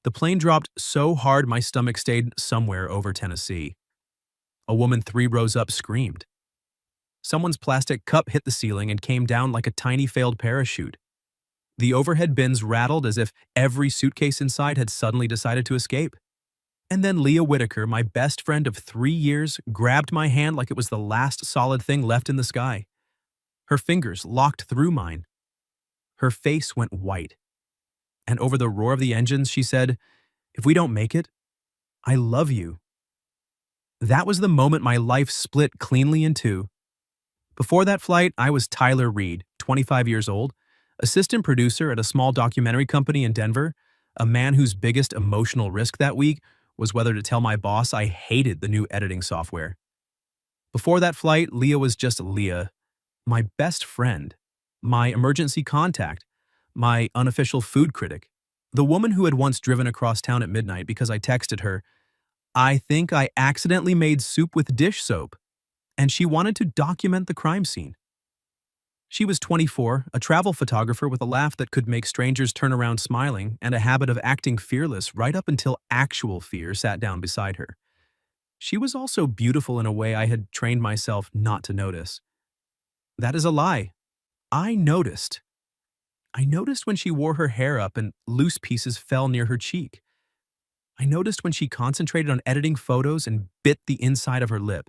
The plane dropped so hard my stomach stayed somewhere over Tennessee. A woman 3 rows up screamed. Someone's plastic cup hit the ceiling and came down like a tiny failed parachute. The overhead bins rattled as if every suitcase inside had suddenly decided to escape. And then Leah Whitaker, my best friend of 3 years, grabbed my hand like it was the last solid thing left in the sky. Her fingers locked through mine. Her face went white. And over the roar of the engines, she said, "If we don't make it, I love you." That was the moment my life split cleanly in two. Before that flight, I was Tyler Reed, 25 years old, assistant producer at a small documentary company in Denver, a man whose biggest emotional risk that week was whether to tell my boss I hated the new editing software. Before that flight, Leah was just Leah, my best friend, my emergency contact, my unofficial food critic, the woman who had once driven across town at midnight because I texted her, "I think I accidentally made soup with dish soap," and she wanted to document the crime scene. She was 24, a travel photographer with a laugh that could make strangers turn around smiling and a habit of acting fearless right up until actual fear sat down beside her. She was also beautiful in a way I had trained myself not to notice. That is a lie. I noticed. I noticed when she wore her hair up and loose pieces fell near her cheek. I noticed when she concentrated on editing photos and bit the inside of her lip.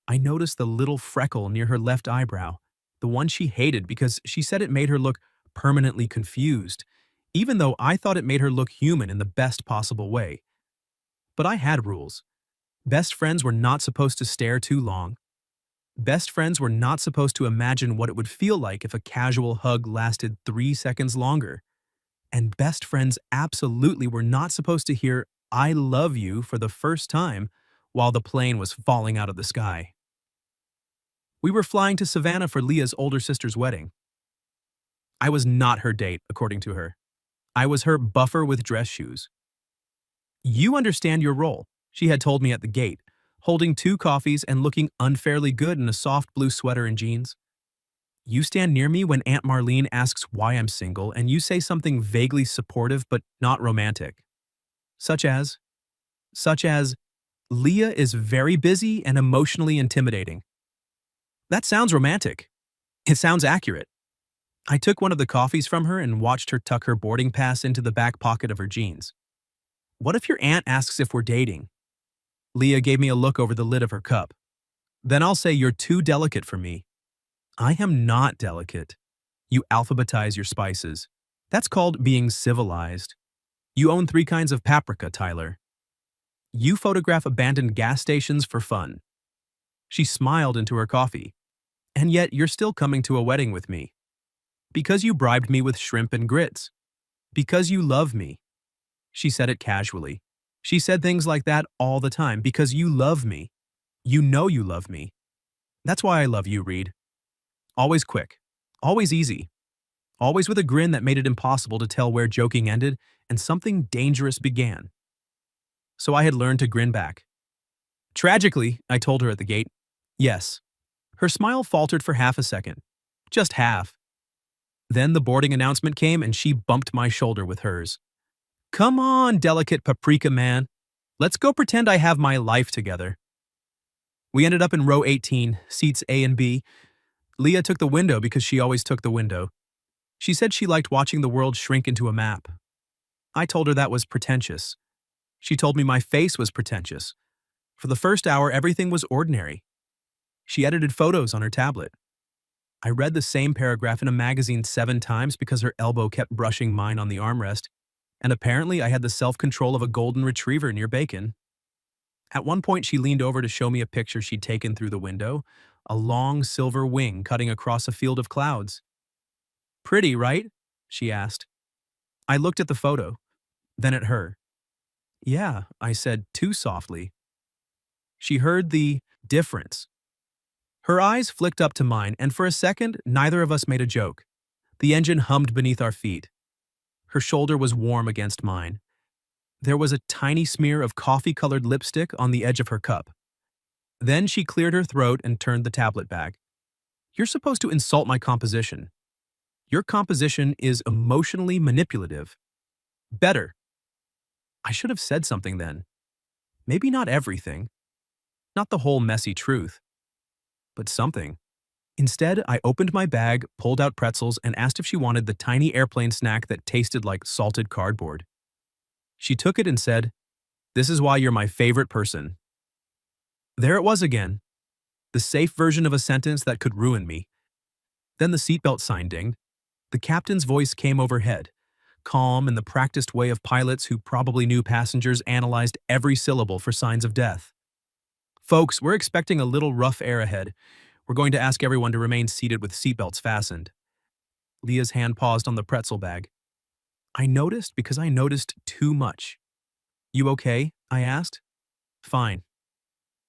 I noticed the little freckle near her left eyebrow, the one she hated because she said it made her look permanently confused, even though I thought it made her look human in the best possible way. But I had rules. Best friends were not supposed to stare too long. Best friends were not supposed to imagine what it would feel like if a casual hug lasted 3 seconds longer. And best friends absolutely were not supposed to hear "I love you" for the first time while the plane was falling out of the sky. We were flying to Savannah for Leah's older sister's wedding. I was not her date, according to her. I was her buffer with dress shoes. "You understand your role," she had told me at the gate, holding 2 coffees and looking unfairly good in a soft blue sweater and jeans. "You stand near me when Aunt Marlene asks why I'm single, and you say something vaguely supportive but not romantic. Such as, Leah is very busy and emotionally intimidating." That sounds romantic. It sounds accurate. I took one of the coffees from her and watched her tuck her boarding pass into the back pocket of her jeans. "What if your aunt asks if we're dating?" Leah gave me a look over the lid of her cup. "Then I'll say you're too delicate for me." I am not delicate. You alphabetize your spices. That's called being civilized. You own 3 kinds of paprika, Tyler. You photograph abandoned gas stations for fun. She smiled into her coffee. "And yet you're still coming to a wedding with me. Because you bribed me with shrimp and grits. Because you love me." She said it casually. She said things like that all the time. "Because you love me. You know you love me. That's why I love you, Reed." Always quick. Always easy. Always with a grin that made it impossible to tell where joking ended and something dangerous began. So I had learned to grin back. "Tragically," I told her at the gate, "yes." Her smile faltered for half a second. Just half. Then the boarding announcement came and she bumped my shoulder with hers. "Come on, delicate paprika man. Let's go pretend I have my life together." We ended up in row 18, seats A and B. Leah took the window because she always took the window. She said she liked watching the world shrink into a map. I told her that was pretentious. She told me my face was pretentious. For the first hour, everything was ordinary. She edited photos on her tablet. I read the same paragraph in a magazine 7 times because her elbow kept brushing mine on the armrest, and apparently I had the self-control of a golden retriever near bacon. At one point, she leaned over to show me a picture she'd taken through the window, a long silver wing cutting across a field of clouds. "Pretty, right?" she asked. I looked at the photo, then at her. "Yeah," I said too softly. She heard the difference. Her eyes flicked up to mine, and for a second, neither of us made a joke. The engine hummed beneath our feet. Her shoulder was warm against mine. There was a tiny smear of coffee-colored lipstick on the edge of her cup. Then she cleared her throat and turned the tablet back. "You're supposed to insult my composition. Your composition is emotionally manipulative." "Better." I should have said something then. Maybe not everything, not the whole messy truth, but something. Instead, I opened my bag, pulled out pretzels, and asked if she wanted the tiny airplane snack that tasted like salted cardboard. She took it and said, "This is why you're my favorite person." There it was again, the safe version of a sentence that could ruin me. Then the seatbelt sign dinged. The captain's voice came overhead, calm in the practiced way of pilots who probably knew passengers analyzed every syllable for signs of death. "Folks, we're expecting a little rough air ahead. We're going to ask everyone to remain seated with seatbelts fastened." Leah's hand paused on the pretzel bag. I noticed because I noticed too much. "You okay?" I asked. "Fine."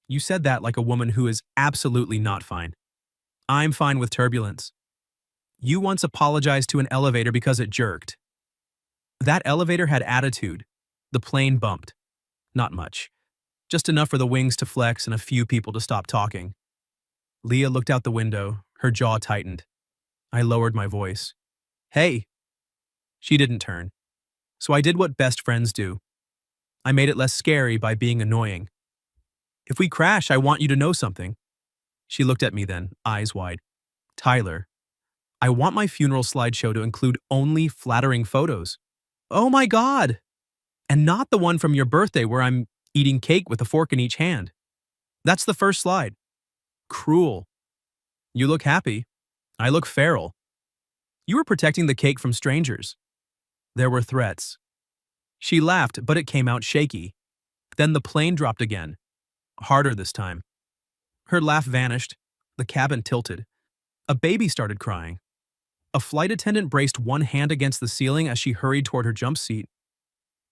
You said that like a woman who is absolutely not fine. "I'm fine with turbulence." "You once apologized to an elevator because it jerked." "That elevator had attitude." The plane bumped. Not much. Just enough for the wings to flex and a few people to stop talking. Leah looked out the window, her jaw tightened. I lowered my voice. "Hey." She didn't turn. So I did what best friends do. I made it less scary by being annoying. "If we crash, I want you to know something." She looked at me then, eyes wide. "Tyler, I want my funeral slideshow to include only flattering photos." "Oh my God!" "And not the one from your birthday where I'm eating cake with a fork in each hand. That's the first slide." "Cruel." "You look happy. I look feral. You were protecting the cake from strangers." There were threats. She laughed, but it came out shaky. Then the plane dropped again. Harder this time. Her laugh vanished. The cabin tilted. A baby started crying. A flight attendant braced one hand against the ceiling as she hurried toward her jump seat.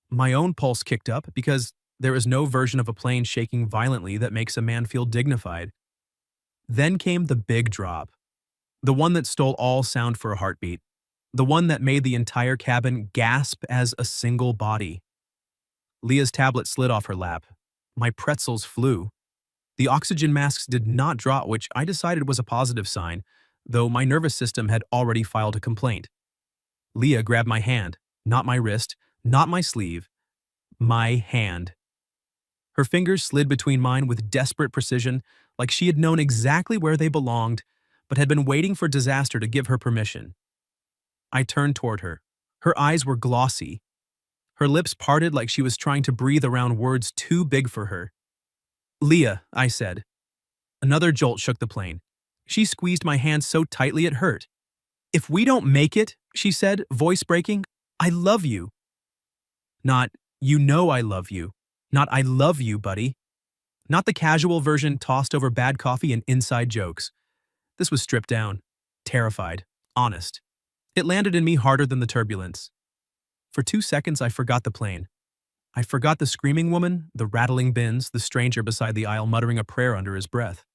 My own pulse kicked up because there is no version of a plane shaking violently that makes a man feel dignified. Then came the big drop. The one that stole all sound for a heartbeat. The one that made the entire cabin gasp as a single body. Leah's tablet slid off her lap. My pretzels flew. The oxygen masks did not drop, which I decided was a positive sign, though my nervous system had already filed a complaint. Leah grabbed my hand, not my wrist, not my sleeve, my hand. Her fingers slid between mine with desperate precision, like she had known exactly where they belonged, but had been waiting for disaster to give her permission. I turned toward her. Her eyes were glossy. Her lips parted like she was trying to breathe around words too big for her. "Leah," I said. Another jolt shook the plane. She squeezed my hand so tightly it hurt. "If we don't make it," she said, voice breaking, "I love you." Not, "You know I love you." Not, "I love you, buddy." Not the casual version tossed over bad coffee and inside jokes. This was stripped down, terrified, honest. It landed in me harder than the turbulence. For 2 seconds, I forgot the plane. I forgot the screaming woman, the rattling bins, the stranger beside the aisle muttering a prayer under his breath.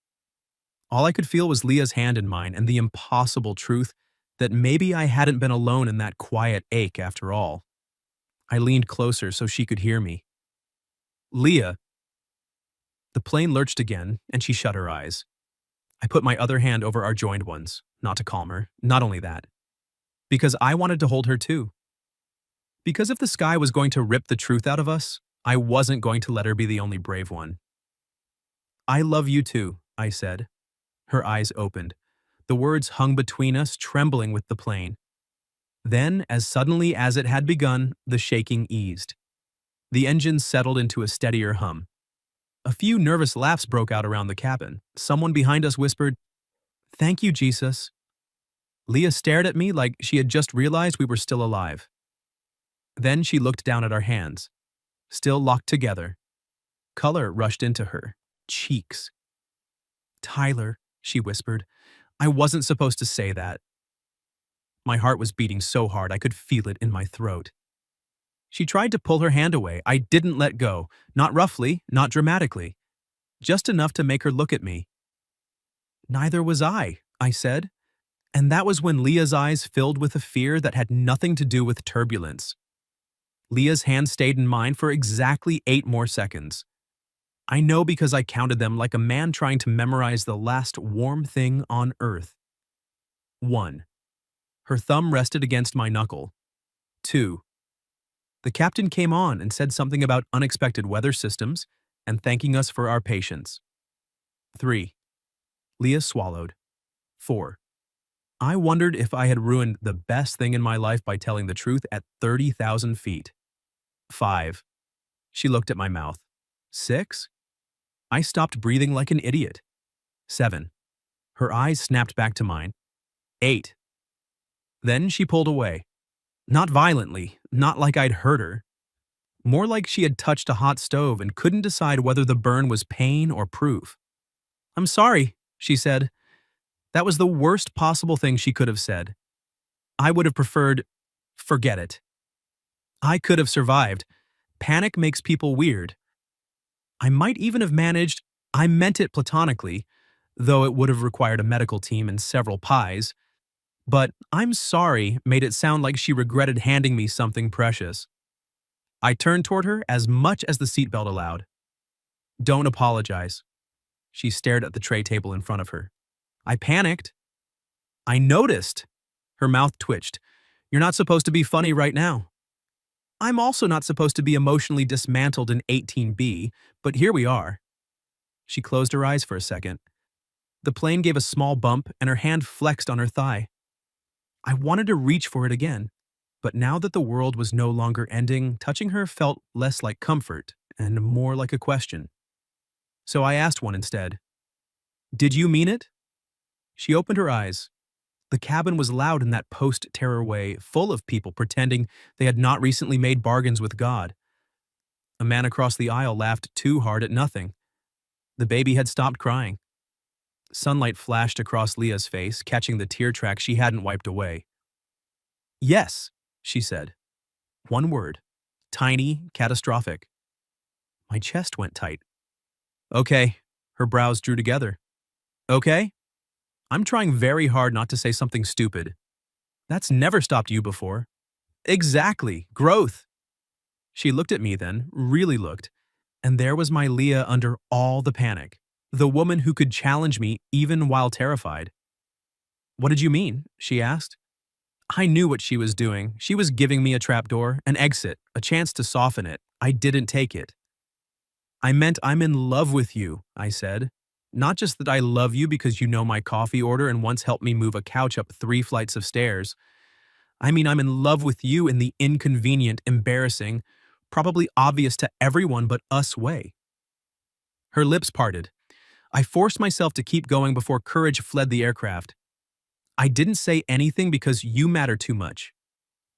All I could feel was Leah's hand in mine and the impossible truth that maybe I hadn't been alone in that quiet ache after all. I leaned closer so she could hear me. "Leah." The plane lurched again, and she shut her eyes. I put my other hand over our joined ones, not to calm her, not only that. Because I wanted to hold her too. Because if the sky was going to rip the truth out of us, I wasn't going to let her be the only brave one. "I love you too," I said. Her eyes opened. The words hung between us, trembling with the plane. Then, as suddenly as it had begun, the shaking eased. The engine settled into a steadier hum. A few nervous laughs broke out around the cabin. Someone behind us whispered, "Thank you, Jesus." Leah stared at me like she had just realized we were still alive. Then she looked down at our hands, still locked together. Color rushed into her cheeks. "Tyler," she whispered, "I wasn't supposed to say that." My heart was beating so hard I could feel it in my throat. She tried to pull her hand away. I didn't let go, not roughly, not dramatically, just enough to make her look at me. "Neither was I said, and that was when Leah's eyes filled with a fear that had nothing to do with turbulence. Leah's hand stayed in mine for exactly 8 more seconds. I know because I counted them like a man trying to memorize the last warm thing on earth. 1. Her thumb rested against my knuckle. 2. The captain came on and said something about unexpected weather systems and thanking us for our patience. 3. Leah swallowed. 4. I wondered if I had ruined the best thing in my life by telling the truth at 30,000 feet. 5. She looked at my mouth. 6. I stopped breathing like an idiot. 7. Her eyes snapped back to mine. 8. Then she pulled away. Not violently, not like I'd hurt her. More like she had touched a hot stove and couldn't decide whether the burn was pain or proof. "I'm sorry," she said. That was the worst possible thing she could have said. I would have preferred, "Forget it." I could have survived. Panic makes people weird. I might even have managed, I meant it platonically, though it would have required a medical team and several pies. But "I'm sorry" made it sound like she regretted handing me something precious. I turned toward her as much as the seatbelt allowed. "Don't apologize." She stared at the tray table in front of her. I panicked. "I noticed." Her mouth twitched. "You're not supposed to be funny right now." I'm also not supposed to be emotionally dismantled in 18B, but here we are. She closed her eyes for a second. The plane gave a small bump and her hand flexed on her thigh. I wanted to reach for it again, but now that the world was no longer ending, touching her felt less like comfort and more like a question. So I asked one instead. "Did you mean it?" She opened her eyes. The cabin was loud in that post-terror way, full of people pretending they had not recently made bargains with God. A man across the aisle laughed too hard at nothing. The baby had stopped crying. Sunlight flashed across Leah's face, catching the tear track she hadn't wiped away. "Yes," she said. One word. Tiny, catastrophic. My chest went tight. "Okay." Her brows drew together. "Okay? I'm trying very hard not to say something stupid. That's never stopped you before." "Exactly. Growth." She looked at me then, really looked, and there was my Leah under all the panic, the woman who could challenge me even while terrified. "What did you mean?" she asked. I knew what she was doing. She was giving me a trapdoor, an exit, a chance to soften it. I didn't take it. "I meant I'm in love with you," I said. "Not just that I love you because you know my coffee order and once helped me move a couch up 3 flights of stairs. I mean I'm in love with you in the inconvenient, embarrassing, probably obvious to everyone but us way." Her lips parted. I forced myself to keep going before courage fled the aircraft. "I didn't say anything because you matter too much.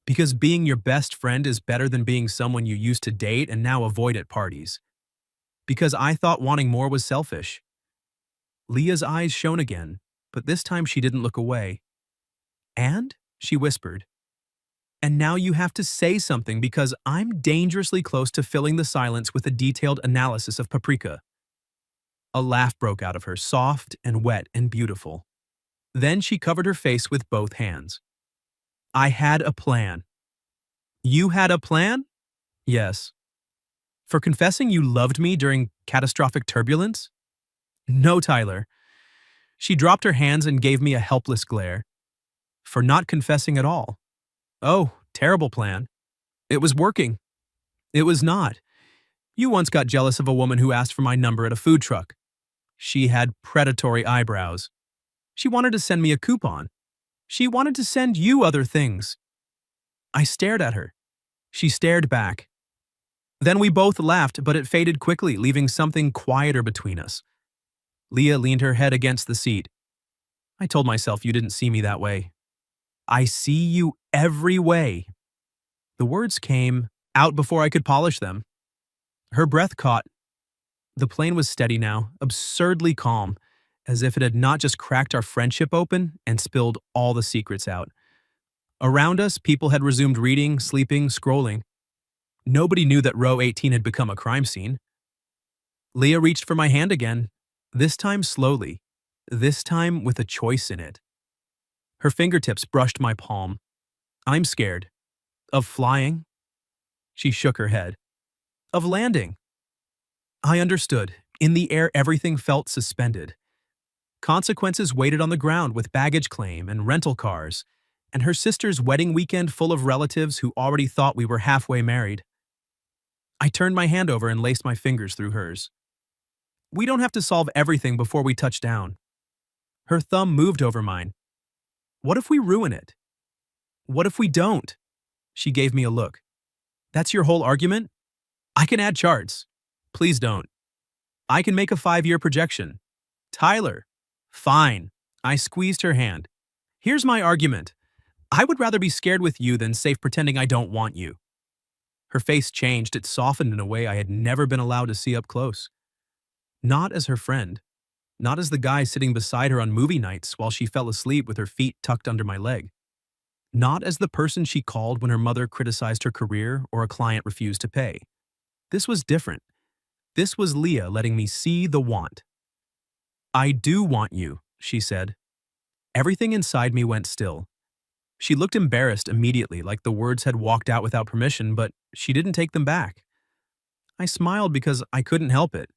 Because being your best friend is better than being someone you used to date and now avoid at parties. Because I thought wanting more was selfish." Leah's eyes shone again, but this time she didn't look away. "And?" she whispered. "And now you have to say something because I'm dangerously close to filling the silence with a detailed analysis of Paprika." A laugh broke out of her, soft and wet and beautiful. Then she covered her face with both hands. "I had a plan." "You had a plan?" "Yes." "For confessing you loved me during catastrophic turbulence?" "No, Tyler." She dropped her hands and gave me a helpless glare. "For not confessing at all." "Oh, terrible plan." "It was working." "It was not. You once got jealous of a woman who asked for my number at a food truck. She had predatory eyebrows. She wanted to send me a coupon. She wanted to send you other things." I stared at her. She stared back. Then we both laughed, but it faded quickly, leaving something quieter between us. Leah leaned her head against the seat. "I told myself you didn't see me that way." "I see you every way." The words came out before I could polish them. Her breath caught. The plane was steady now, absurdly calm, as if it had not just cracked our friendship open and spilled all the secrets out. Around us, people had resumed reading, sleeping, scrolling. Nobody knew that row 18 had become a crime scene. Leah reached for my hand again, this time slowly, this time with a choice in it. Her fingertips brushed my palm. "I'm scared." "Of flying?" She shook her head. "Of landing." I understood. In the air, everything felt suspended. Consequences waited on the ground with baggage claim and rental cars, and her sister's wedding weekend full of relatives who already thought we were halfway married. I turned my hand over and laced my fingers through hers. We don't have to solve everything before we touch down. Her thumb moved over mine. What if we ruin it? What if we don't? She gave me a look. That's your whole argument? I can add charts. Please don't. I can make a 5-year projection. Tyler. Fine. I squeezed her hand. Here's my argument. I would rather be scared with you than safe pretending I don't want you. Her face changed. It softened in a way I had never been allowed to see up close. Not as her friend. Not as the guy sitting beside her on movie nights while she fell asleep with her feet tucked under my leg. Not as the person she called when her mother criticized her career or a client refused to pay. This was different. This was Leah letting me see the want. I do want you, she said. Everything inside me went still. She looked embarrassed immediately, like the words had walked out without permission, but she didn't take them back. I smiled because I couldn't help it.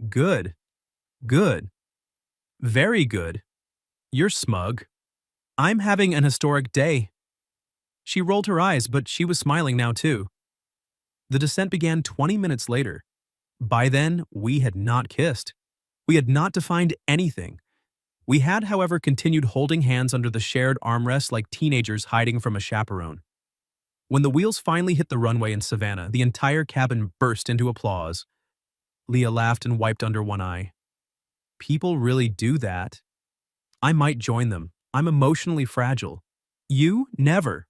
Good. Good. Very good. You're smug. I'm having an historic day. She rolled her eyes, but she was smiling now too. The descent began 20 minutes later. By then, we had not kissed. We had not defined anything. We had, however, continued holding hands under the shared armrest like teenagers hiding from a chaperone. When the wheels finally hit the runway in Savannah, the entire cabin burst into applause. Leah laughed and wiped under one eye. People really do that. I might join them. I'm emotionally fragile. You? Never.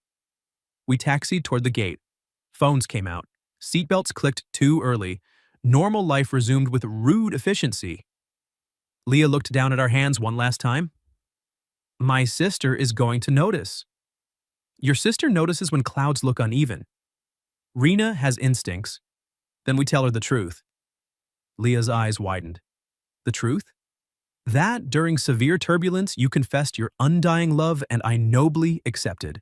We taxied toward the gate. Phones came out. Seatbelts clicked too early. Normal life resumed with rude efficiency. Leah looked down at our hands one last time. My sister is going to notice. Your sister notices when clouds look uneven. Rena has instincts. Then we tell her the truth. Leah's eyes widened. The truth? That during severe turbulence you confessed your undying love and I nobly accepted.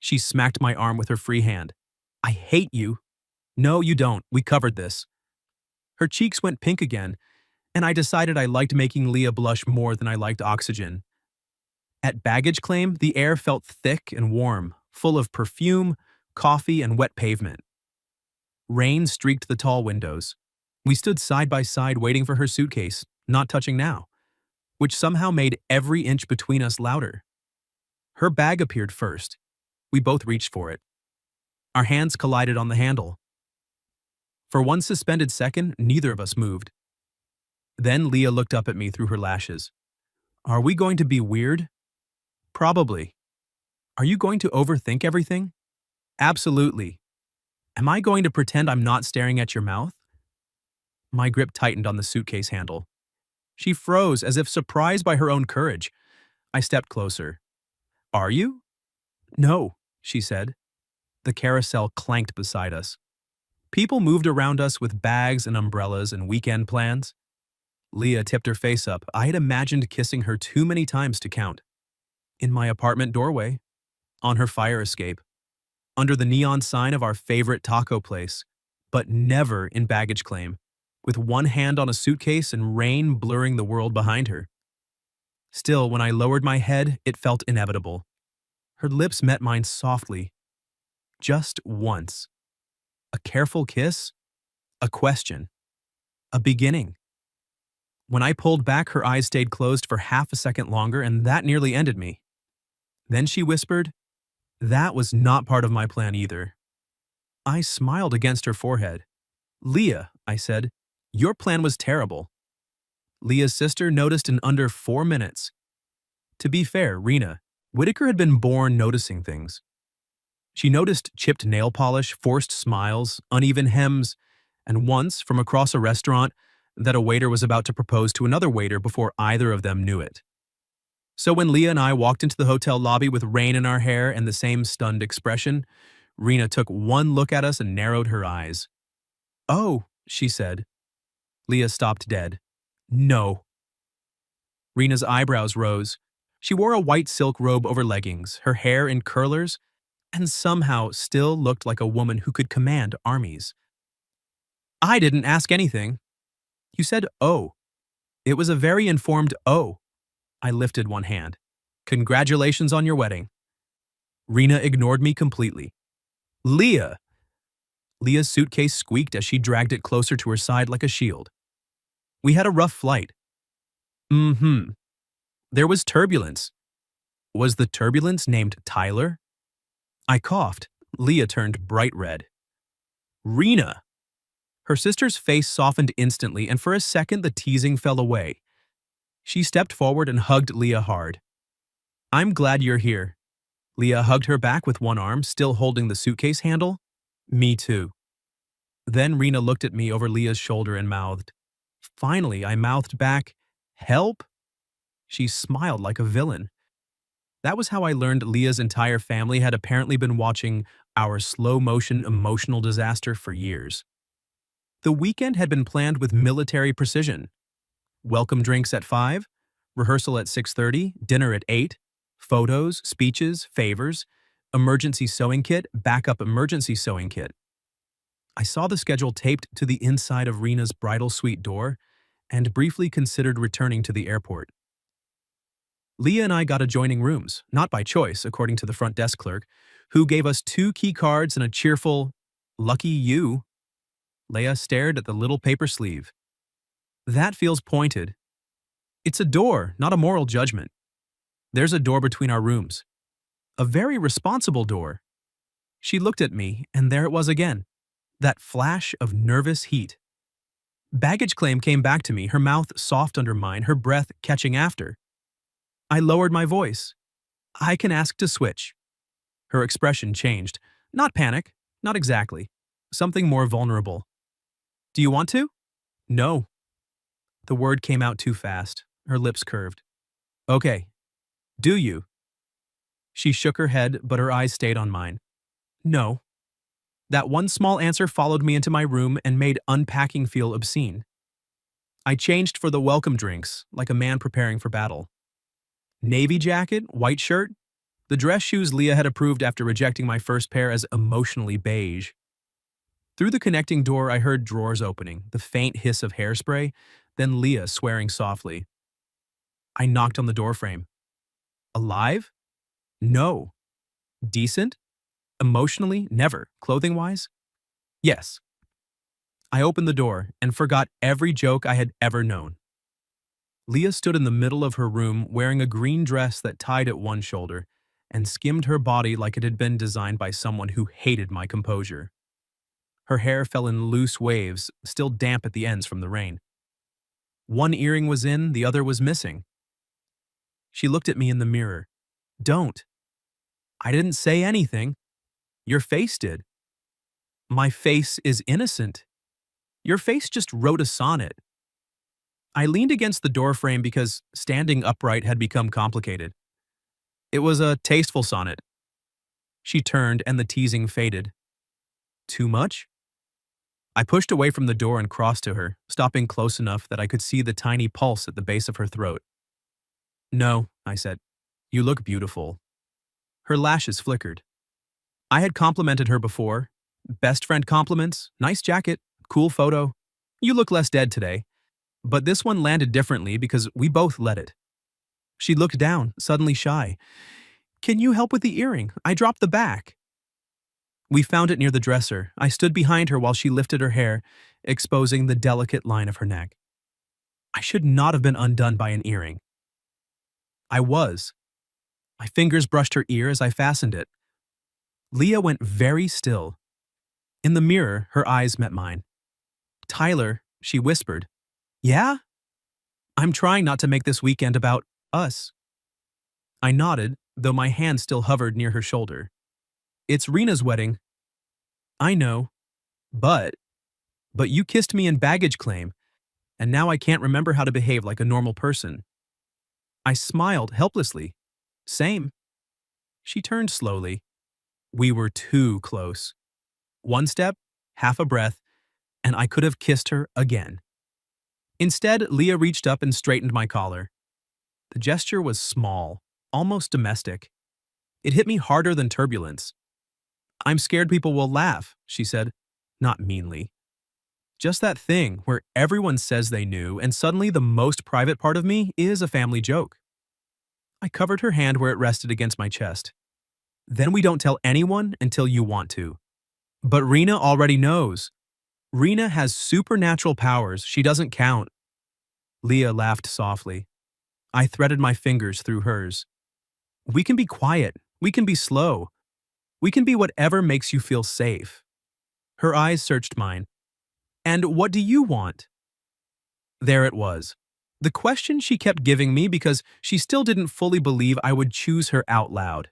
She smacked my arm with her free hand. I hate you. No, you don't. We covered this. Her cheeks went pink again, and I decided I liked making Leah blush more than I liked oxygen. At baggage claim, the air felt thick and warm, full of perfume, coffee, and wet pavement. Rain streaked the tall windows. We stood side by side waiting for her suitcase, not touching now, which somehow made every inch between us louder. Her bag appeared first. We both reached for it. Our hands collided on the handle. For one suspended second, neither of us moved. Then Leah looked up at me through her lashes. Are we going to be weird? Probably. Are you going to overthink everything? Absolutely. Am I going to pretend I'm not staring at your mouth? My grip tightened on the suitcase handle. She froze as if surprised by her own courage. I stepped closer. Are you? No, she said. The carousel clanked beside us. People moved around us with bags and umbrellas and weekend plans. Leah tipped her face up. I had imagined kissing her too many times to count. In my apartment doorway, on her fire escape, under the neon sign of our favorite taco place, but never in baggage claim, with one hand on a suitcase and rain blurring the world behind her. Still, when I lowered my head, it felt inevitable. Her lips met mine softly. Just once. A careful kiss. A question. A beginning. When I pulled back, her eyes stayed closed for half a second longer, and that nearly ended me. Then she whispered, that was not part of my plan either. I smiled against her forehead. Leah, I said, your plan was terrible. Leah's sister noticed in under 4 minutes. To be fair, Rena, Whitaker had been born noticing things. She noticed chipped nail polish, forced smiles, uneven hems, and once, from across a restaurant, that a waiter was about to propose to another waiter before either of them knew it. So when Leah and I walked into the hotel lobby with rain in our hair and the same stunned expression, Rena took one look at us and narrowed her eyes. Oh, she said. Leah stopped dead. No. Rena's eyebrows rose. She wore a white silk robe over leggings, her hair in curlers, and somehow still looked like a woman who could command armies. I didn't ask anything. You said, oh. It was a very informed oh. I lifted one hand. Congratulations on your wedding. Rena ignored me completely. Leah! Leah's suitcase squeaked as she dragged it closer to her side like a shield. We had a rough flight. Mm-hmm. There was turbulence. Was the turbulence named Tyler? I coughed. Leah turned bright red. Rena! Her sister's face softened instantly, and for a second the teasing fell away. She stepped forward and hugged Leah hard. I'm glad you're here. Leah hugged her back with one arm, still holding the suitcase handle. Me too. Then Rena looked at me over Leah's shoulder and mouthed. Finally, I mouthed back, Help? She smiled like a villain. That was how I learned Leah's entire family had apparently been watching our slow-motion emotional disaster for years. The weekend had been planned with military precision. Welcome drinks at 5, rehearsal at 6:30, dinner at 8, photos, speeches, favors, emergency sewing kit, backup emergency sewing kit. I saw the schedule taped to the inside of Rena's bridal suite door and briefly considered returning to the airport. Leah and I got adjoining rooms, not by choice, according to the front desk clerk, who gave us 2 key cards and a cheerful, "Lucky you." Leah stared at the little paper sleeve. That feels pointed. It's a door, not a moral judgment. There's a door between our rooms. A very responsible door. She looked at me, and there it was again. That flash of nervous heat. Baggage claim came back to me, her mouth soft under mine, her breath catching after. I lowered my voice. I can ask to switch. Her expression changed. Not panic, not exactly. Something more vulnerable. Do you want to? No. The word came out too fast. Her lips curved. Okay. Do you? She shook her head, but her eyes stayed on mine. No. That one small answer followed me into my room and made unpacking feel obscene. I changed for the welcome drinks, like a man preparing for battle. Navy jacket, white shirt, the dress shoes Leah had approved after rejecting my first pair as emotionally beige. Through the connecting door, I heard drawers opening, the faint hiss of hairspray, then Leah swearing softly. I knocked on the doorframe. Alive? No. Decent? Emotionally? Never. Clothing-wise? Yes. I opened the door and forgot every joke I had ever known. Leah stood in the middle of her room wearing a green dress that tied at one shoulder and skimmed her body like it had been designed by someone who hated my composure. Her hair fell in loose waves, still damp at the ends from the rain. One earring was in, the other was missing. She looked at me in the mirror. Don't. I didn't say anything. Your face did. My face is innocent. Your face just wrote a sonnet. I leaned against the doorframe because standing upright had become complicated. It was a tasteful sonnet. She turned and the teasing faded. Too much? I pushed away from the door and crossed to her, stopping close enough that I could see the tiny pulse at the base of her throat. No, I said. You look beautiful. Her lashes flickered. I had complimented her before. Best friend compliments, nice jacket, cool photo. You look less dead today. But this one landed differently because we both let it. She looked down, suddenly shy. Can you help with the earring? I dropped the back. We found it near the dresser. I stood behind her while she lifted her hair, exposing the delicate line of her neck. I should not have been undone by an earring. I was. My fingers brushed her ear as I fastened it. Leah went very still. In the mirror, her eyes met mine. Tyler, she whispered. Yeah? I'm trying not to make this weekend about us. I nodded, though my hand still hovered near her shoulder. It's Rena's wedding. I know. But you kissed me in baggage claim, and now I can't remember how to behave like a normal person. I smiled helplessly. Same. She turned slowly. We were too close. One step, half a breath, and I could have kissed her again. Instead, Leah reached up and straightened my collar. The gesture was small, almost domestic. It hit me harder than turbulence. I'm scared people will laugh, she said, not meanly. Just that thing where everyone says they knew and suddenly the most private part of me is a family joke. I covered her hand where it rested against my chest. Then we don't tell anyone until you want to. But Rena already knows. Rena has supernatural powers. She doesn't count. Leah laughed softly. I threaded my fingers through hers. We can be quiet. We can be slow. We can be whatever makes you feel safe. Her eyes searched mine. And what do you want? There it was. The question she kept giving me because she still didn't fully believe I would choose her out loud.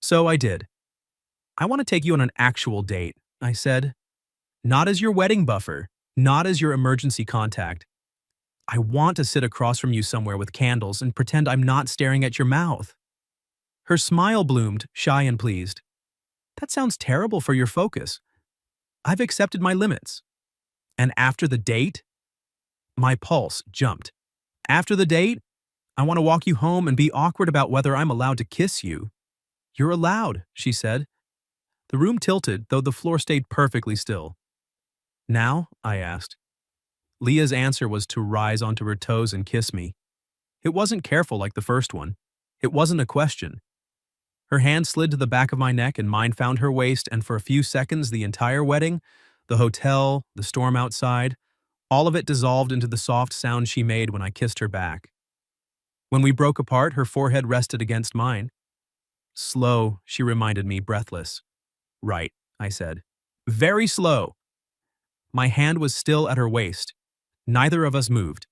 So I did. I want to take you on an actual date, I said. Not as your wedding buffer, not as your emergency contact. I want to sit across from you somewhere with candles and pretend I'm not staring at your mouth. Her smile bloomed, shy and pleased. That sounds terrible for your focus. I've accepted my limits. And after the date? My pulse jumped. After the date, I want to walk you home and be awkward about whether I'm allowed to kiss you. You're allowed, she said. The room tilted, though the floor stayed perfectly still. Now? I asked. Leah's answer was to rise onto her toes and kiss me. It wasn't careful like the first one. It wasn't a question. Her hand slid to the back of my neck and mine found her waist, and for a few seconds the entire wedding, the hotel, the storm outside, all of it dissolved into the soft sound she made when I kissed her back. When we broke apart, her forehead rested against mine. Slow, she reminded me, breathless. Right, I said. Very slow. My hand was still at her waist. Neither of us moved.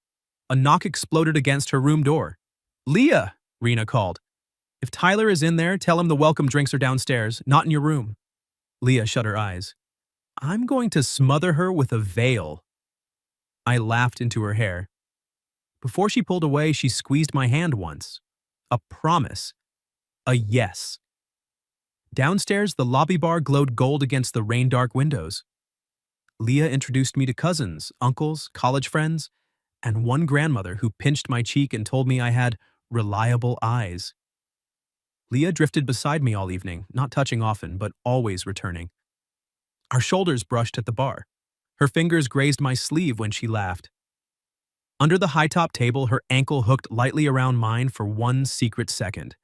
A knock exploded against her room door. Leah, Rena called. If Tyler is in there, tell him the welcome drinks are downstairs, not in your room. Leah shut her eyes. I'm going to smother her with a veil. I laughed into her hair. Before she pulled away, she squeezed my hand once. A promise. A yes. Downstairs, the lobby bar glowed gold against the rain-dark windows. Leah introduced me to cousins, uncles, college friends, and one grandmother who pinched my cheek and told me I had reliable eyes. Leah drifted beside me all evening, not touching often, but always returning. Our shoulders brushed at the bar. Her fingers grazed my sleeve when she laughed. Under the high-top table, her ankle hooked lightly around mine for one secret second.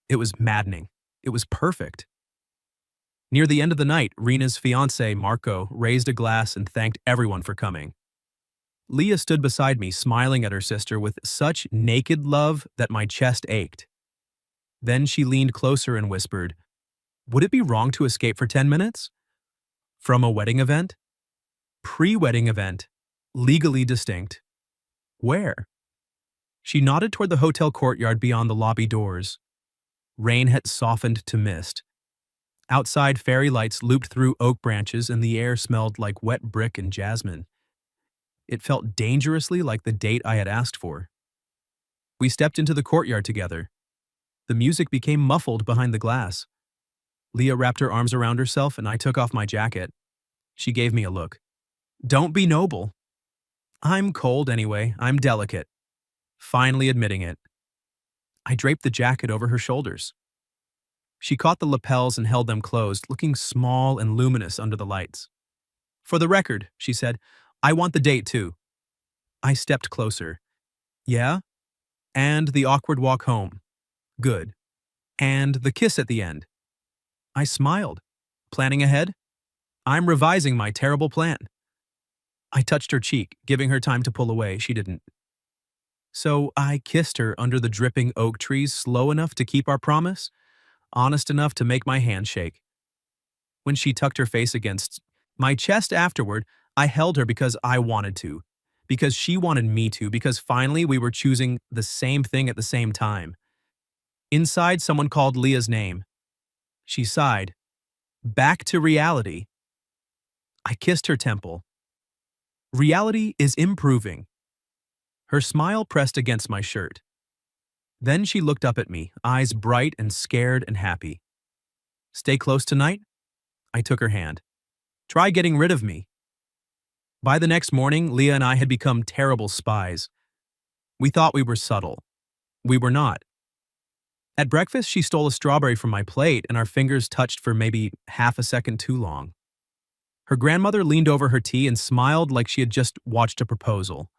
It was maddening. It was perfect. Near the end of the night, Rena's fiancé, Marco, raised a glass and thanked everyone for coming. Leah stood beside me, smiling at her sister with such naked love that my chest ached. Then she leaned closer and whispered, Would it be wrong to escape for 10 minutes? From a wedding event? Pre-wedding event. Legally distinct. Where? She nodded toward the hotel courtyard beyond the lobby doors. Rain had softened to mist. Outside, fairy lights looped through oak branches and the air smelled like wet brick and jasmine. It felt dangerously like the date I had asked for. We stepped into the courtyard together. The music became muffled behind the glass. Leah wrapped her arms around herself and I took off my jacket. She gave me a look. Don't be noble. I'm cold anyway. I'm delicate. Finally admitting it. I draped the jacket over her shoulders. She caught the lapels and held them closed, looking small and luminous under the lights. For the record, she said, I want the date too. I stepped closer. Yeah? And the awkward walk home. Good. And the kiss at the end. I smiled. Planning ahead? I'm revising my terrible plan. I touched her cheek, giving her time to pull away. She didn't. So I kissed her under the dripping oak trees slow enough to keep our promise, honest enough to make my hand shake. When she tucked her face against my chest afterward, I held her because I wanted to, because she wanted me to, because finally we were choosing the same thing at the same time. Inside, someone called Leah's name. She sighed. Back to reality. I kissed her temple. Reality is improving. Her smile pressed against my shirt. Then she looked up at me, eyes bright and scared and happy. Stay close tonight? I took her hand. Try getting rid of me. By the next morning, Leah and I had become terrible spies. We thought we were subtle. We were not. At breakfast, she stole a strawberry from my plate and our fingers touched for maybe half a second too long. Her grandmother leaned over her tea and smiled like she had just watched a proposal.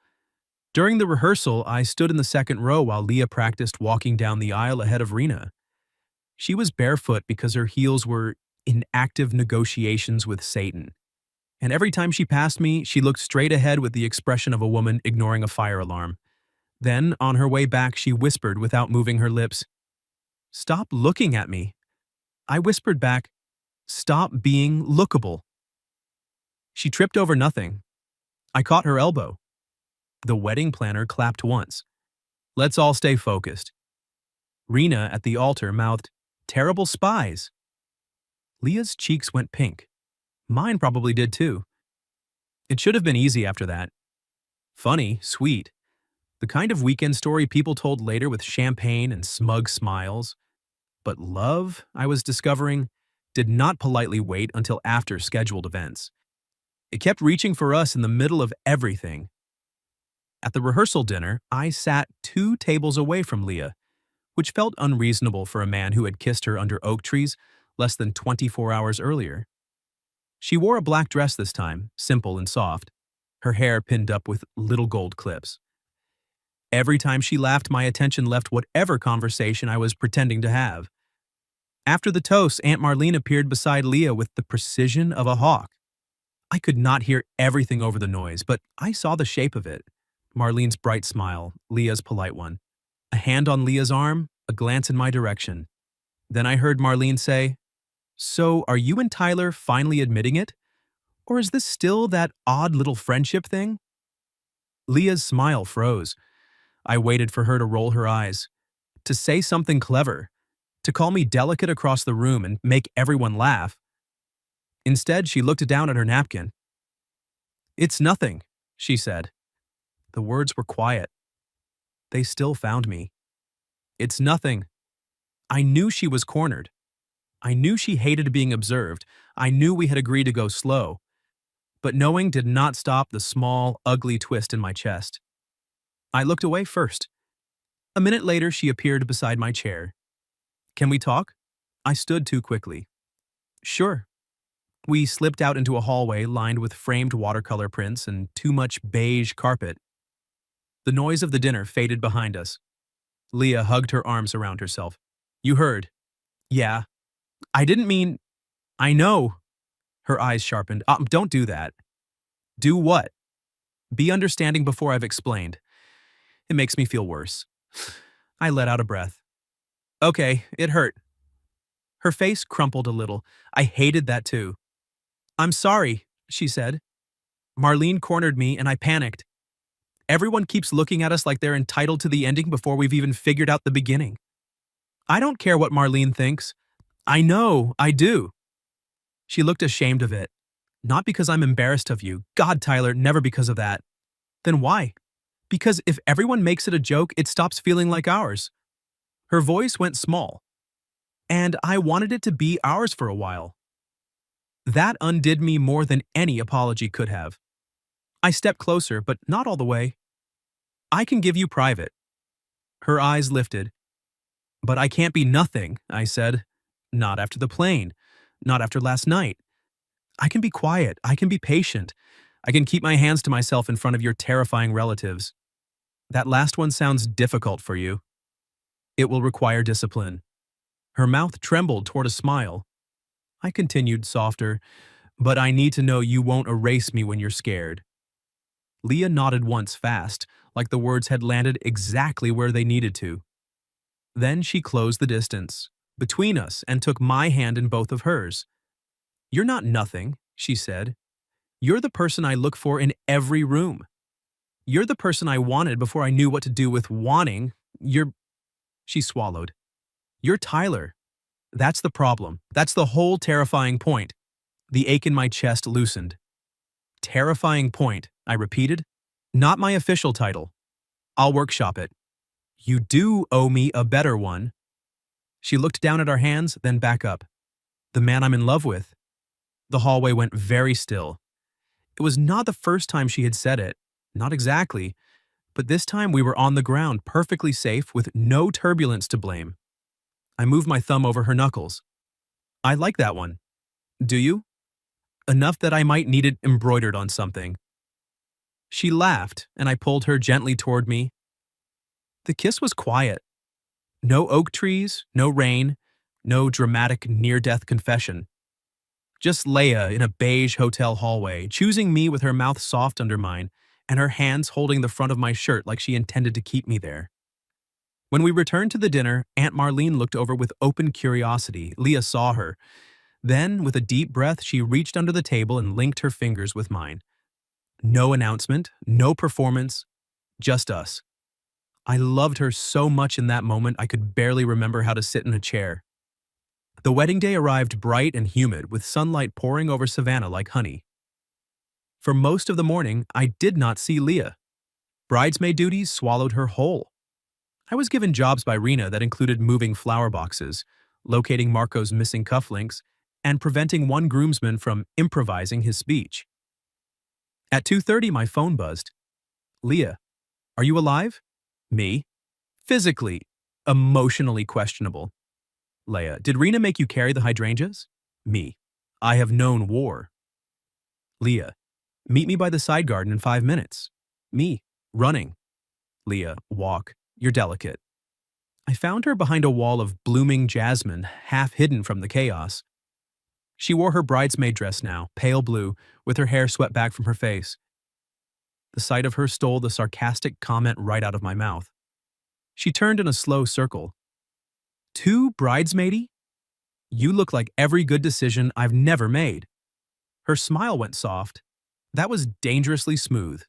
During the rehearsal, I stood in the second row while Leah practiced walking down the aisle ahead of Rena. She was barefoot because her heels were in active negotiations with Satan. And every time she passed me, she looked straight ahead with the expression of a woman ignoring a fire alarm. Then, on her way back, she whispered without moving her lips, "Stop looking at me." I whispered back, "Stop being lookable." She tripped over nothing. I caught her elbow. The wedding planner clapped once. "Let's all stay focused." Rena at the altar mouthed, "Terrible spies." Leah's cheeks went pink. Mine probably did too. It should have been easy after that. Funny, sweet. The kind of weekend story people told later with champagne and smug smiles. But love, I was discovering, did not politely wait until after scheduled events. It kept reaching for us in the middle of everything. At the rehearsal dinner, I sat 2 tables away from Leah, which felt unreasonable for a man who had kissed her under oak trees less than 24 hours earlier. She wore a black dress this time, simple and soft, her hair pinned up with little gold clips. Every time she laughed, my attention left whatever conversation I was pretending to have. After the toast, Aunt Marlene appeared beside Leah with the precision of a hawk. I could not hear everything over the noise, but I saw the shape of it. Marlene's bright smile, Leah's polite one. A hand on Leah's arm, a glance in my direction. Then I heard Marlene say, "So, are you and Tyler finally admitting it? Or is this still that odd little friendship thing?" Leah's smile froze. I waited for her to roll her eyes, to say something clever, to call me delicate across the room and make everyone laugh. Instead, she looked down at her napkin. "It's nothing," she said. The words were quiet. They still found me. "It's nothing." I knew she was cornered. I knew she hated being observed. I knew we had agreed to go slow. But knowing did not stop the small, ugly twist in my chest. I looked away first. A minute later, she appeared beside my chair. "Can we talk?" I stood too quickly. "Sure." We slipped out into a hallway lined with framed watercolor prints and too much beige carpet. The noise of the dinner faded behind us. Leah hugged her arms around herself. "You heard." "Yeah. I didn't mean—" "I know." Her eyes sharpened. Don't do that." "Do what?" "Be understanding before I've explained. It makes me feel worse." I let out a breath. "Okay, it hurt." Her face crumpled a little. I hated that too. "I'm sorry," she said. "Marlene cornered me and I panicked. Everyone keeps looking at us like they're entitled to the ending before we've even figured out the beginning. I don't care what Marlene thinks. I know, I do." She looked ashamed of it. "Not because I'm embarrassed of you. God, Tyler, never because of that." "Then why?" "Because if everyone makes it a joke, it stops feeling like ours." Her voice went small. "And I wanted it to be ours for a while." That undid me more than any apology could have. I stepped closer, but not all the way. "I can give you private." Her eyes lifted. "But I can't be nothing," I said. "Not after the plane. Not after last night. I can be quiet. I can be patient. I can keep my hands to myself in front of your terrifying relatives. That last one sounds difficult for you. It will require discipline." Her mouth trembled toward a smile. I continued softer, "But I need to know you won't erase me when you're scared." Leah nodded once fast, like the words had landed exactly where they needed to. Then she closed the distance between us and took my hand in both of hers. "You're not nothing," she said. "You're the person I look for in every room. You're the person I wanted before I knew what to do with wanting. You're—" She swallowed. "You're Tyler. That's the problem. That's the whole terrifying point." The ache in my chest loosened. "Terrifying point," I repeated. "Not my official title. I'll workshop it." "You do owe me a better one." She looked down at our hands, then back up. "The man I'm in love with." The hallway went very still. It was not the first time she had said it. Not exactly. But this time we were on the ground, perfectly safe, with no turbulence to blame. I moved my thumb over her knuckles. "I like that one." "Do you?" "Enough that I might need it embroidered on something." She laughed, and I pulled her gently toward me. The kiss was quiet. No oak trees, no rain, No dramatic near-death confession. Just Leia in a beige hotel hallway, choosing me with her mouth soft under mine and her hands holding the front of my shirt like she intended to keep me there. When we returned to the dinner, Aunt Marlene looked over with open curiosity. Leah saw her. Then, with a deep breath, she reached under the table and linked her fingers with mine. No announcement, no performance, just us. I loved her so much in that moment I could barely remember how to sit in a chair. The wedding day arrived bright and humid, with sunlight pouring over Savannah like honey. For most of the morning, I did not see Leah. Bridesmaid duties swallowed her whole. I was given jobs by Rena that included moving flower boxes, locating Marco's missing cufflinks, and preventing one groomsman from improvising his speech. At 2:30, my phone buzzed. Leah, are you alive? Me. Physically, emotionally questionable. Leah, did Rena make you carry the hydrangeas? Me. I have known war. Leah, meet me by the side garden in 5 minutes. Me. Running. Leah, walk. You're delicate. I found her behind a wall of blooming jasmine, half hidden from the chaos. She wore her bridesmaid dress now, pale blue, with her hair swept back from her face. The sight of her stole the sarcastic comment right out of my mouth. She turned in a slow circle. Two bridesmaidi? You look like every good decision I've never made. Her smile went soft. That was dangerously smooth.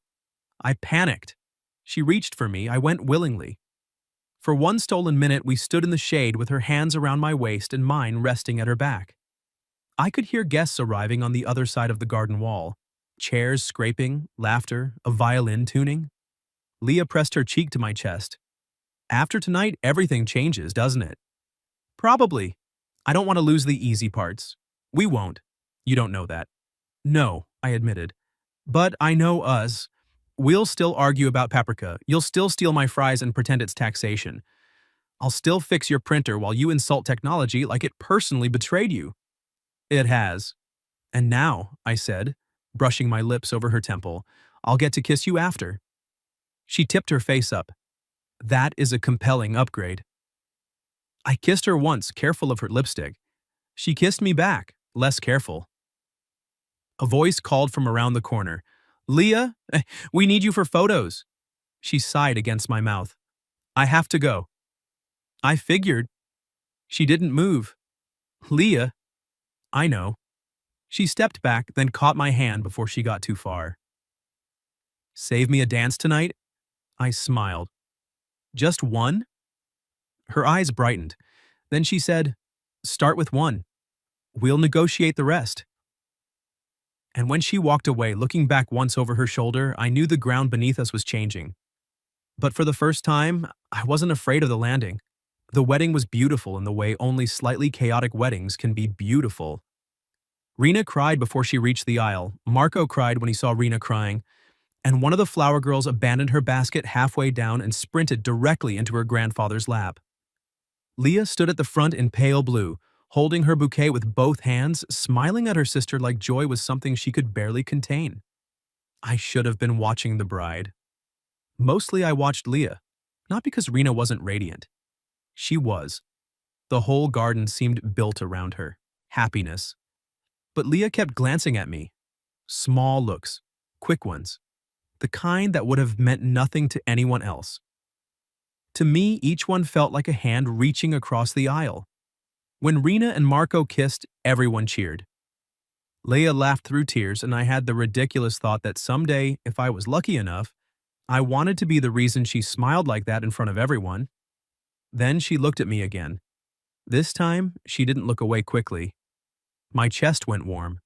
I panicked. She reached for me. I went willingly. For one stolen minute, we stood in the shade with her hands around my waist and mine resting at her back. I could hear guests arriving on the other side of the garden wall. Chairs scraping, laughter, a violin tuning. Leah pressed her cheek to my chest. After tonight, everything changes, doesn't it? Probably. I don't want to lose the easy parts. We won't. You don't know that. No, I admitted. But I know us. We'll still argue about paprika. You'll still steal my fries and pretend it's taxation. I'll still fix your printer while you insult technology like it personally betrayed you. It has. And now, I said, brushing my lips over her temple, I'll get to kiss you after. She tipped her face up. That is a compelling upgrade. I kissed her once, careful of her lipstick. She kissed me back, less careful. A voice called from around the corner. Leah, we need you for photos. She sighed against my mouth. I have to go. I figured. She didn't move. Leah. I know. She stepped back, then caught my hand before she got too far. Save me a dance tonight? I smiled. Just one? Her eyes brightened. Then she said, start with one. We'll negotiate the rest. And when she walked away, looking back once over her shoulder, I knew the ground beneath us was changing. But for the first time, I wasn't afraid of the landing. The wedding was beautiful in the way only slightly chaotic weddings can be beautiful. Rena cried before she reached the aisle. Marco cried when he saw Rena crying. And one of the flower girls abandoned her basket halfway down and sprinted directly into her grandfather's lap. Leah stood at the front in pale blue, holding her bouquet with both hands, smiling at her sister like joy was something she could barely contain. I should have been watching the bride. Mostly I watched Leah, not because Rena wasn't radiant. She was. The whole garden seemed built around her. Happiness. But Leah kept glancing at me. Small looks. Quick ones. The kind that would have meant nothing to anyone else. To me, each one felt like a hand reaching across the aisle. When Rena and Marco kissed, everyone cheered. Leah laughed through tears, and I had the ridiculous thought that someday, if I was lucky enough, I wanted to be the reason she smiled like that in front of everyone. Then she looked at me again. This time, she didn't look away quickly. My chest went warm.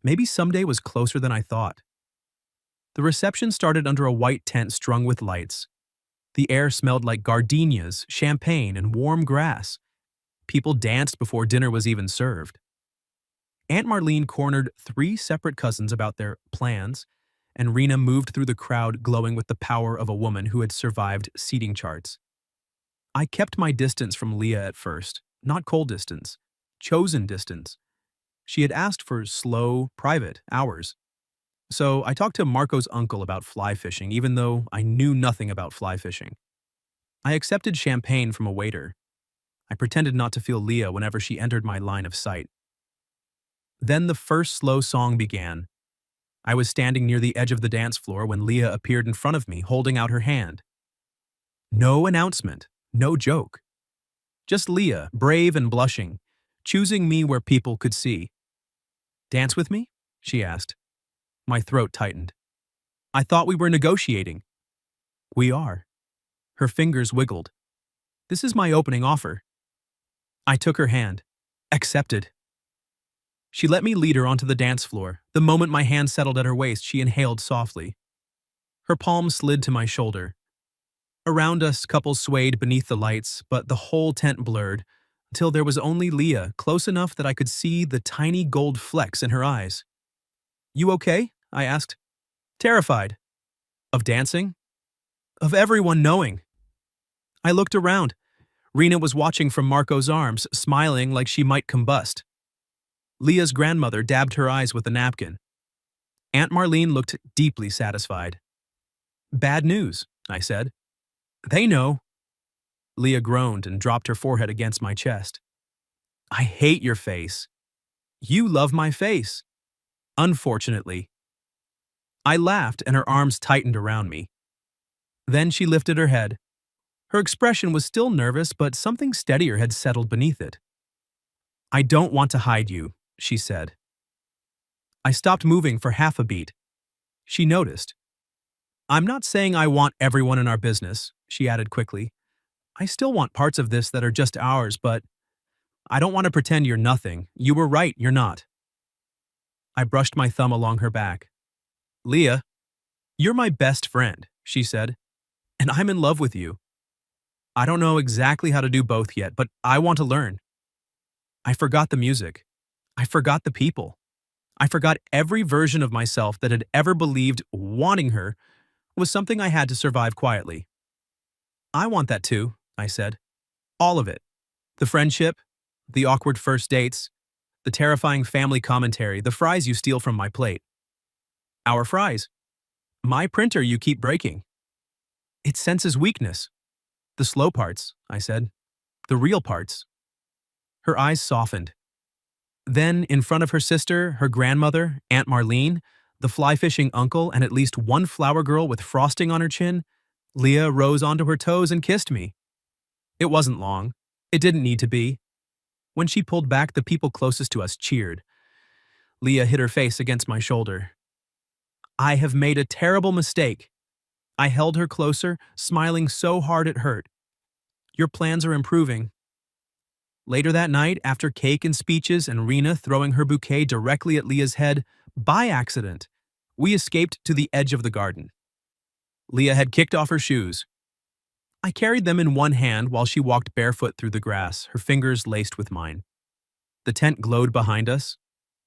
Maybe someday was closer than I thought. The reception started under a white tent strung with lights. The air smelled like gardenias, champagne, and warm grass. People danced before dinner was even served. Aunt Marlene cornered 3 separate cousins about their plans, and Rena moved through the crowd glowing with the power of a woman who had survived seating charts. I kept my distance from Leah at first, not cold distance, chosen distance. She had asked for slow, private hours. So I talked to Marco's uncle about fly fishing, even though I knew nothing about fly fishing. I accepted champagne from a waiter. I pretended not to feel Leah whenever she entered my line of sight. Then the first slow song began. I was standing near the edge of the dance floor when Leah appeared in front of me, holding out her hand. No announcement, no joke. Just Leah, brave and blushing, choosing me where people could see. "Dance with me?" she asked. My throat tightened. "I thought we were negotiating." "We are." Her fingers wiggled. "This is my opening offer." I took her hand. Accepted. She let me lead her onto the dance floor. The moment my hand settled at her waist, she inhaled softly. Her palm slid to my shoulder. Around us, couples swayed beneath the lights, but the whole tent blurred, until there was only Leah, close enough that I could see the tiny gold flecks in her eyes. "You okay?" I asked. Terrified. Of dancing? Of everyone knowing. I looked around. Rena was watching from Marco's arms, smiling like she might combust. Leah's grandmother dabbed her eyes with a napkin. Aunt Marlene looked deeply satisfied. "Bad news," I said. "They know." Leah groaned and dropped her forehead against my chest. "I hate your face." "You love my face." "Unfortunately." I laughed and her arms tightened around me. Then she lifted her head. Her expression was still nervous, but something steadier had settled beneath it. "I don't want to hide you," she said. I stopped moving for half a beat. She noticed. "I'm not saying I want everyone in our business," she added quickly. "I still want parts of this that are just ours, but I don't want to pretend you're nothing. You were right, you're not." I brushed my thumb along her back. "Leah, you're my best friend," she said, "and I'm in love with you. I don't know exactly how to do both yet, but I want to learn." I forgot the music. I forgot the people. I forgot every version of myself that had ever believed wanting her was something I had to survive quietly. "I want that too," I said. "All of it. The friendship, the awkward first dates, the terrifying family commentary, the fries you steal from my plate." "Our fries. My printer you keep breaking." "It senses weakness." "The slow parts," I said. "The real parts." Her eyes softened. Then, in front of her sister, her grandmother, Aunt Marlene, the fly-fishing uncle, and at least one flower girl with frosting on her chin, Leah rose onto her toes and kissed me. It wasn't long. It didn't need to be. When she pulled back, the people closest to us cheered. Leah hid her face against my shoulder. "I have made a terrible mistake." I held her closer, smiling so hard it hurt. "Your plans are improving." Later that night, after cake and speeches and Rena throwing her bouquet directly at Leah's head, by accident, we escaped to the edge of the garden. Leah had kicked off her shoes. I carried them in one hand while she walked barefoot through the grass, her fingers laced with mine. The tent glowed behind us.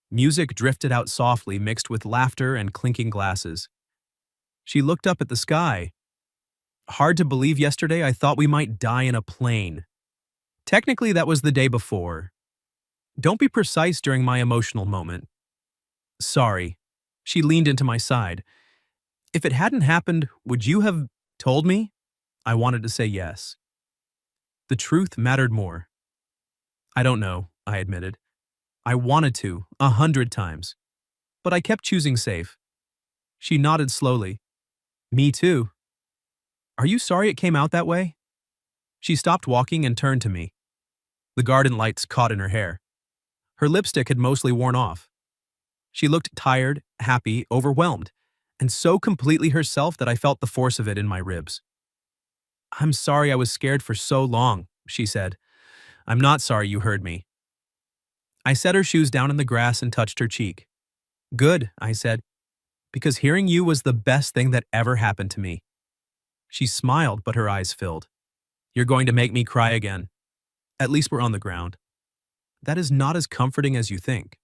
Music drifted out softly, mixed with laughter and clinking glasses. She looked up at the sky. "Hard to believe yesterday I thought we might die in a plane." Technically, that was the day before. "Don't be precise during my emotional moment." "Sorry." She leaned into my side. "If it hadn't happened, would you have told me?" I wanted to say yes. The truth mattered more. "I don't know," I admitted. "I wanted to, 100 times. But I kept choosing safe." She nodded slowly. "Me too." "Are you sorry it came out that way?" She stopped walking and turned to me. The garden lights caught in her hair. Her lipstick had mostly worn off. She looked tired, happy, overwhelmed, and so completely herself that I felt the force of it in my ribs. "I'm sorry I was scared for so long," she said. "I'm not sorry you heard me." I set her shoes down in the grass and touched her cheek. "Good," I said, "because hearing you was the best thing that ever happened to me." She smiled, but her eyes filled. "You're going to make me cry again. At least we're on the ground. That is not as comforting as you think."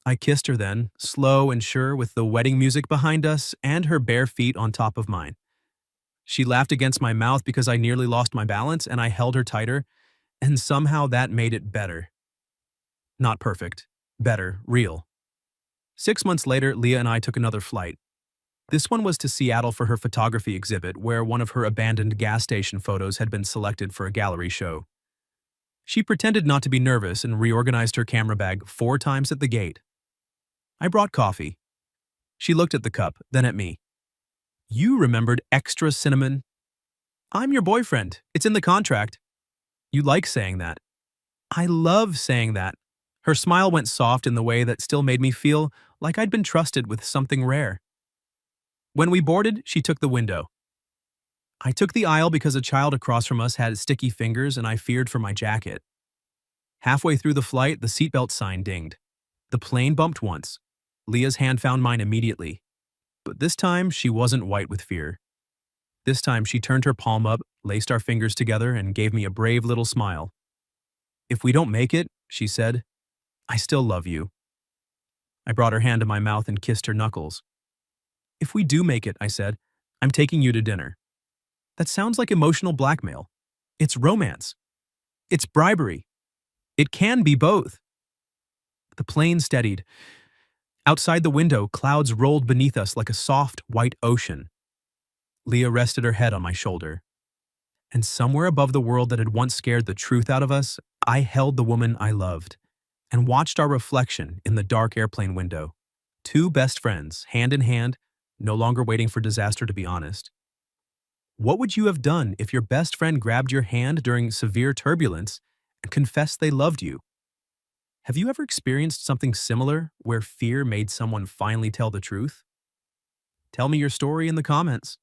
I kissed her then, slow and sure, with the wedding music behind us and her bare feet on top of mine. She laughed against my mouth because I nearly lost my balance, and I held her tighter, and somehow that made it better. Not perfect. Better, real. 6 months later, Leah and I took another flight. This one was to Seattle for her photography exhibit, where one of her abandoned gas station photos had been selected for a gallery show. She pretended not to be nervous and reorganized her camera bag 4 times at the gate. I brought coffee. She looked at the cup, then at me. You remembered extra cinnamon? I'm your boyfriend. It's in the contract. You like saying that. I love saying that. Her smile went soft in the way that still made me feel like I'd been trusted with something rare. When we boarded, she took the window. I took the aisle because a child across from us had sticky fingers and I feared for my jacket. Halfway through the flight, the seatbelt sign dinged. The plane bumped once. Leah's hand found mine immediately. But this time, she wasn't white with fear. This time, she turned her palm up, laced our fingers together, and gave me a brave little smile. If we don't make it, she said, I still love you. I brought her hand to my mouth and kissed her knuckles. If we do make it, I said, I'm taking you to dinner. That sounds like emotional blackmail. It's romance. It's bribery. It can be both. The plane steadied. Outside the window, clouds rolled beneath us like a soft, white ocean. Leah rested her head on my shoulder. And somewhere above the world that had once scared the truth out of us, I held the woman I loved and watched our reflection in the dark airplane window. 2 best friends, hand in hand, no longer waiting for disaster, to be honest. What would you have done if your best friend grabbed your hand during severe turbulence and confessed they loved you? Have you ever experienced something similar where fear made someone finally tell the truth? Tell me your story in the comments.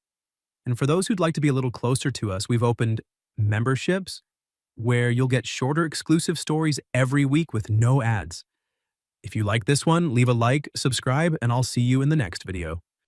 And for those who'd like to be a little closer to us, we've opened memberships where you'll get shorter exclusive stories every week with no ads. If you like this one, leave a like, subscribe, and I'll see you in the next video.